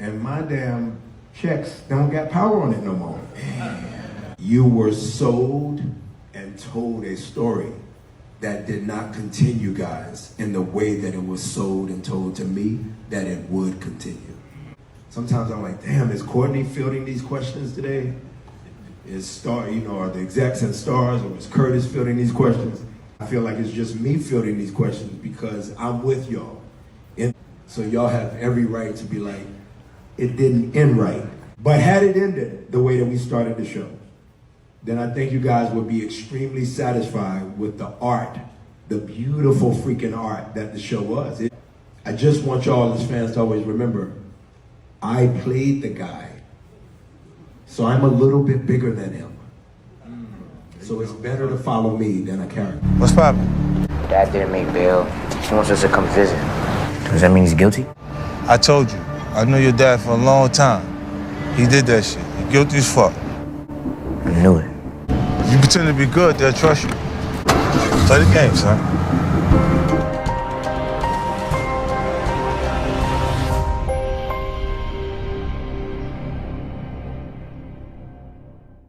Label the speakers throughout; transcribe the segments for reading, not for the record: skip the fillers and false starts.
Speaker 1: and my damn checks don't got power on it no more. You were sold and told a story that did not continue, guys, in the way that it was sold and told to me that it would continue. Sometimes I'm like, damn, is Courtney fielding these questions today? Is Star, are the execs and stars, or is Curtis fielding these questions? I feel like it's just me fielding these questions because I'm with y'all. And so y'all have every right to be like, it didn't end right. But had it ended the way that we started the show, then I think you guys would be extremely satisfied with the art, the beautiful freaking art that the show was. I just want y'all as fans to always remember, I played the guy, so I'm a little bit bigger than him. So it's better to follow me than a character.
Speaker 2: What's poppin'?
Speaker 3: Dad didn't make bail. He wants us to come visit. Does that mean he's guilty?
Speaker 2: I told you, I knew your dad for a long time. He did that shit. He guilty as fuck.
Speaker 3: I knew it.
Speaker 2: You pretend to be good, they'll trust you. Play the game, son.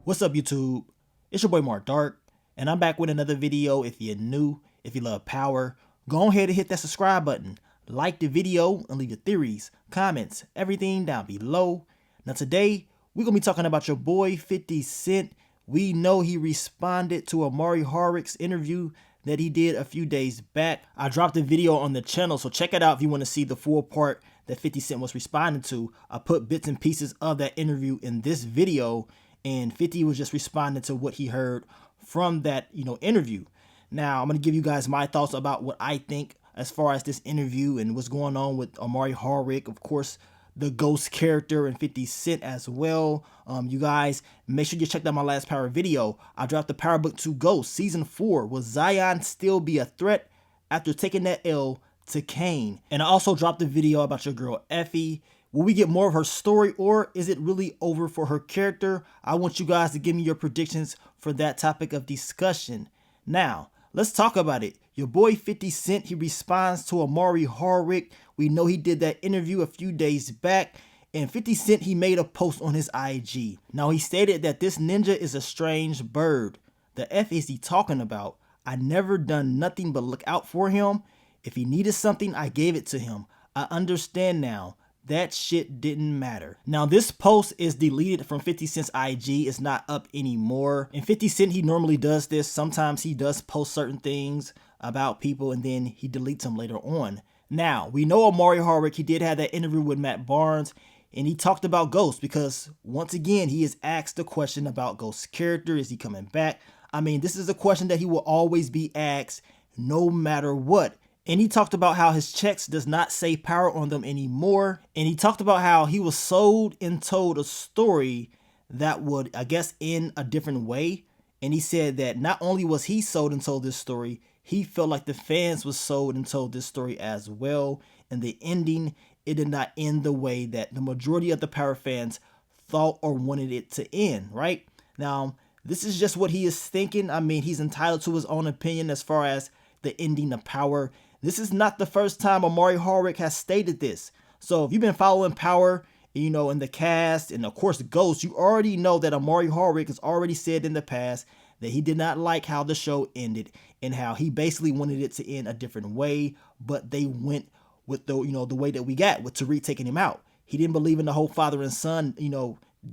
Speaker 4: What's up, YouTube? It's your boy Mark Dark, and I'm back with another video. If you're new, if you love power, go ahead and hit that subscribe button, like the video, and leave your theories, comments, everything down below. Now today, we're going to be talking about your boy 50 Cent. We know he responded to Omari Hardwick's interview that he did a few days back. I dropped a video on the channel, so check it out if you want to see the full part that 50 Cent was responding to. I put bits and pieces of that interview in this video, and 50 was just responding to what he heard from that, interview. Now, I'm going to give you guys my thoughts about what I think as far as this interview and what's going on with Omari Hardwick. Of course, the Ghost character and 50 Cent as well. You guys, make sure you check out my last Power video. I dropped the Power Book 2 Ghost Season 4. Will Zion still be a threat after taking that L to Kane? And I also dropped a video about your girl Effie. Will we get more of her story, or is it really over for her character? I want you guys to give me your predictions for that topic of discussion. Now, let's talk about it. Your boy 50 Cent, he responds to Omari Hardwick. We know he did that interview a few days back, and 50 Cent, he made a post on his IG. Now, he stated that this ninja is a strange bird. The F is he talking about? I never done nothing but look out for him. If he needed something, I gave it to him. I understand now. That shit didn't matter. Now, this post is deleted from 50 Cent's IG. It's not up anymore. And 50 Cent, he normally does this. Sometimes he does post certain things about people and then he deletes them later on. Now, we know Omari Hardwick, he did have that interview with Matt Barnes, and he talked about Ghost because, once again, he is asked the question about Ghost's character. Is he coming back? I mean, this is a question that he will always be asked no matter what. And he talked about how his checks does not say power on them anymore. And he talked about how he was sold and told a story that would, I guess, end a different way. And he said that not only was he sold and told this story, he felt like the fans was sold and told this story as well. And the ending, it did not end the way that the majority of the Power fans thought or wanted it to end, right? Now, this is just what he is thinking. I mean, he's entitled to his own opinion as far as the ending of Power. This is not the first time Omari Hardwick has stated this. So if you've been following Power, in the cast and of course Ghost, you already know that Omari Hardwick has already said in the past that he did not like how the show ended and how he basically wanted it to end a different way, but they went with the way that we got with Tariq taking him out. He didn't believe in the whole father and son,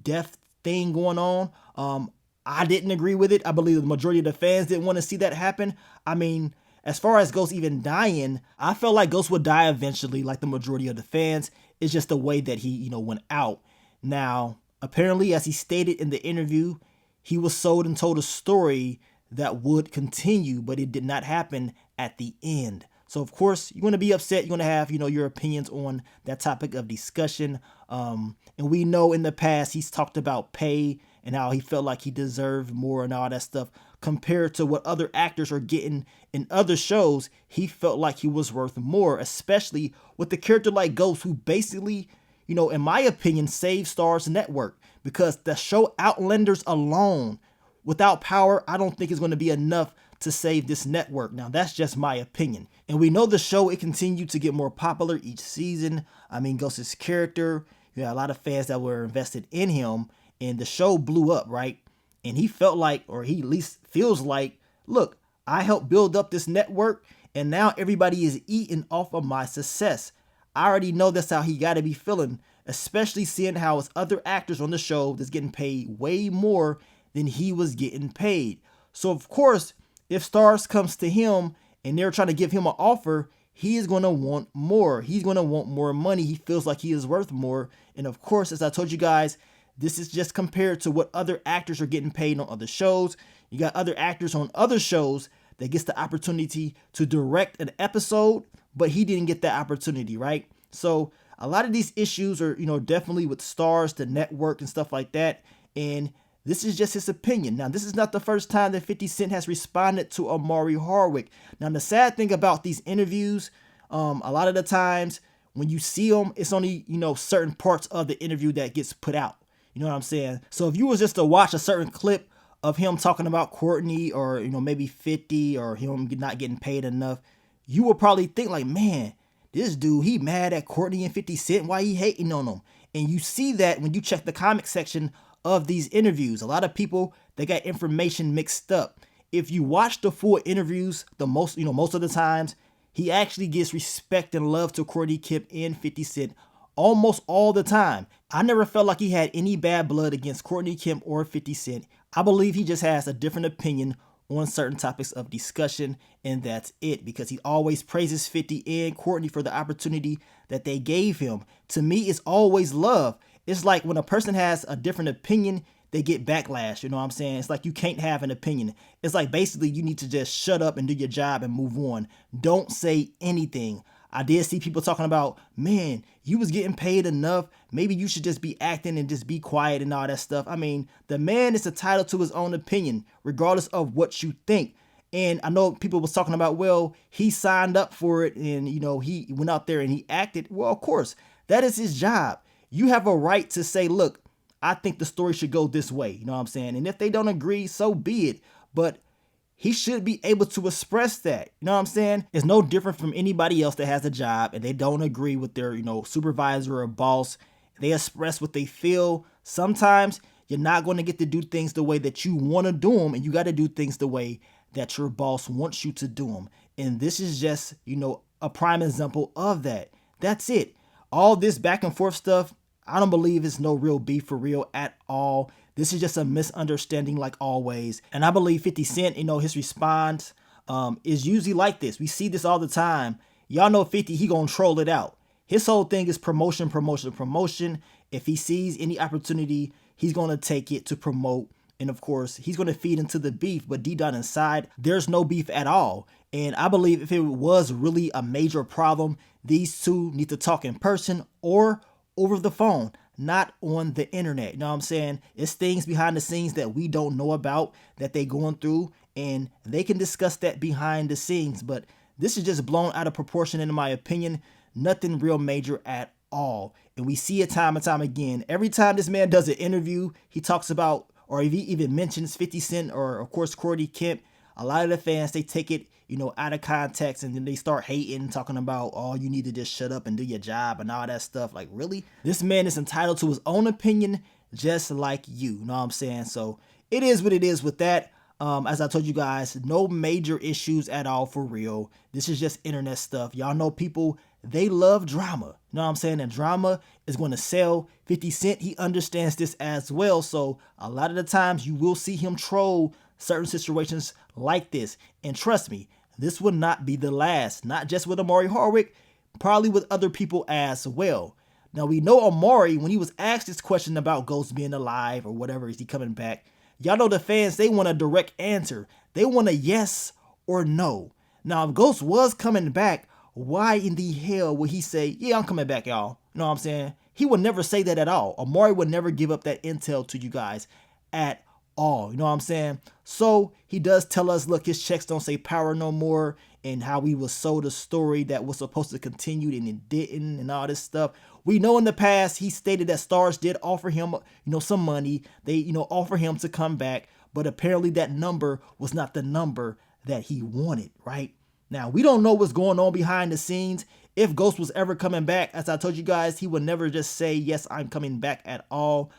Speaker 4: death thing going on. I didn't agree with it. I believe the majority of the fans didn't want to see that happen. I mean, as far as Ghost even dying, I felt like Ghost would die eventually, like the majority of the fans. It's just the way that he, went out. Now, apparently, as he stated in the interview, he was sold and told a story that would continue, but it did not happen at the end. So, of course, you're going to be upset. You're going to have, your opinions on that topic of discussion. And we know in the past, he's talked about pay and how he felt like he deserved more and all that stuff. Compared to what other actors are getting in other shows, he felt like he was worth more, especially with a character like Ghost, who basically, in my opinion, saved Starz Network. Because the show Outlanders alone, without Power, I don't think is going to be enough to save this network. Now, that's just my opinion. And we know the show, it continued to get more popular each season. I mean, Ghost's character, You had a lot of fans that were invested in him, and the show blew up, right? And he felt like, or he at least feels like, look, I helped build up this network, and now everybody is eating off of my success. I already know that's how he got to be feeling, especially seeing how his other actors on the show that's getting paid way more than he was getting paid. So of course, if Stars comes to him and they're trying to give him an offer, he is going to want more. He's going to want more money. He feels like he is worth more. And of course, as I told you guys, this is just compared to what other actors are getting paid on other shows. You got other actors on other shows that gets the opportunity to direct an episode, but he didn't get that opportunity, right? So a lot of these issues are, definitely with Stars, the network and stuff like that. And this is just his opinion. Now, this is not the first time that 50 Cent has responded to Omari Hardwick. Now, the sad thing about these interviews, a lot of the times when you see them, it's only, certain parts of the interview that gets put out. You know what I'm saying? So if you was just to watch a certain clip of him talking about Courtney or, maybe 50 or him not getting paid enough, you will probably think like, man, this dude, he mad at Courtney and 50 Cent. Why he hating on them? And you see that when you check the comment section of these interviews. A lot of people, they got information mixed up. If you watch the full interviews, most of the times, he actually gives respect and love to Courtney Kemp and 50 Cent almost all the time. I never felt like he had any bad blood against Courtney Kemp or 50 Cent. I believe he just has a different opinion on certain topics of discussion, and that's it, because he always praises 50 and Courtney for the opportunity that they gave him. To me, it's always love. It's like when a person has a different opinion, they get backlash. You know what I'm saying? It's like you can't have an opinion. It's like basically you need to just shut up and do your job and move on. Don't say anything. I did see people talking about, man, you was getting paid enough. Maybe you should just be acting and just be quiet and all that stuff. I mean, the man is entitled to his own opinion, regardless of what you think. And I know people was talking about, well, he signed up for it and, he went out there and he acted. Well, of course, that is his job. You have a right to say, look, I think the story should go this way. You know what I'm saying? And if they don't agree, so be it. But he should be able to express that. You know what I'm saying? It's no different from anybody else that has a job and they don't agree with their, supervisor or boss. They express what they feel. Sometimes you're not going to get to do things the way that you want to do them, and you got to do things the way that your boss wants you to do them. And this is just, a prime example of that. That's it. All this back and forth stuff, I don't believe it's no real beef for real at all. This is just a misunderstanding like always. And I believe 50 Cent, his response is usually like this. We see this all the time. Y'all know 50, he gonna troll it out. His whole thing is promotion, promotion, promotion. If he sees any opportunity, he's gonna take it to promote. And of course, he's gonna feed into the beef, but deep down inside, there's no beef at all. And I believe if it was really a major problem, these two need to talk in person or over the phone, not on the internet. You know what I'm saying? It's things behind the scenes that we don't know about that they going through, and they can discuss that behind the scenes. But this is just blown out of proportion, in my opinion. Nothing real major at all. And we see it time and time again. Every time this man does an interview, he talks about, or if he even mentions 50 Cent or, of course, Courtney Kemp, a lot of the fans, they take it, out of context, and then they start hating, talking about, oh, you need to just shut up and do your job and all that stuff. Like, really? This man is entitled to his own opinion, just like you. You know what I'm saying? So it is what it is with that. As I told you guys, no major issues at all for real. This is just internet stuff. Y'all know people, they love drama. You know what I'm saying? And drama is going to sell. 50 Cent, he understands this as well. So a lot of the times you will see him troll certain situations like this. And trust me, this will not be the last. Not just with Omari Hardwick, probably with other people as well. Now, we know Omari, when he was asked this question about Ghost being alive or whatever, is he coming back? Y'all know the fans, they want a direct answer. They want a yes or no. Now, if Ghost was coming back, why in the hell would he say, yeah, I'm coming back, y'all? You know what I'm saying? He would never say that at all. Omari would never give up that intel to you guys at all. You know what I'm saying? So he does tell us, look, his checks don't say power no more, and how we was sold a story that was supposed to continue and it didn't, and all this stuff. We know in the past he stated that Stars did offer him, some money. They, offer him to come back, but apparently that number was not the number that he wanted, right? Now, we don't know what's going on behind the scenes. if Ghost was ever coming back, as I told you guys, he would never just say, yes, I'm coming back at all.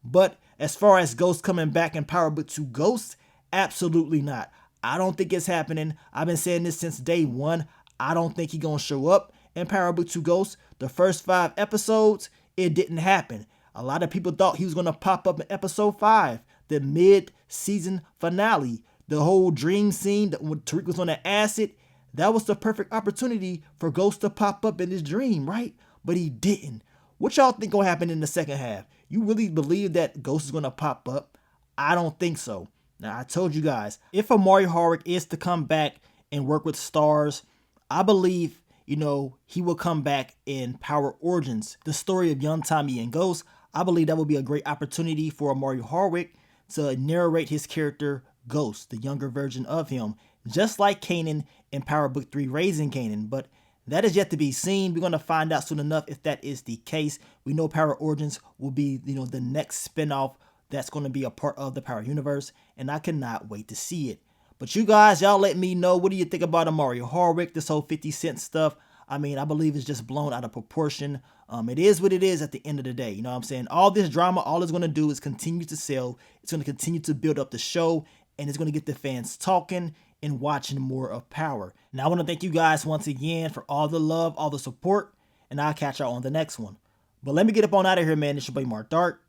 Speaker 4: But as far as Ghost coming back in Power Book 2 Ghost, absolutely not. I don't think it's happening. I've been saying this since day one. I don't think he's going to show up in Power Book 2 Ghost. The first 5 episodes, it didn't happen. A lot of people thought he was going to pop up in episode 5, the mid-season finale. The whole dream scene when Tariq was on the acid, that was the perfect opportunity for Ghost to pop up in his dream, right? But he didn't. What y'all think gonna happen in the second half? You really believe that Ghost is gonna pop up? I don't think so. Now, I told you guys, if Omari Hardwick is to come back and work with stars, I believe, he will come back in Power Origins, the story of young Tommy and Ghost. I believe that would be a great opportunity for Omari Hardwick to narrate his character Ghost, the younger version of him, just like Kanan in Power Book 3 Raising Kanan. But that is yet to be seen. We're going to find out soon enough if that is the case. We know Power Origins will be, the next spinoff that's going to be a part of the Power Universe, and I cannot wait to see it. But you guys, y'all let me know, what do you think about Omari Hardwick, this whole 50 Cent stuff? I mean, I believe it's just blown out of proportion. It is what it is at the end of the day. You know what I'm saying? All this drama, all it's going to do is continue to sell. It's going to continue to build up the show, and it's going to get the fans talking and watching more of Power. Now, I want to thank you guys once again for all the love, all the support, and I'll catch y'all on the next one. But let me get up on out of here, man. It's your boy Mark Dark.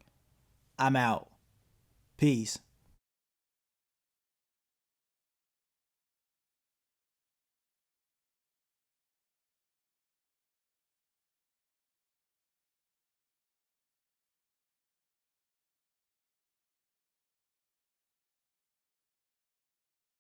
Speaker 4: I'm out. Peace.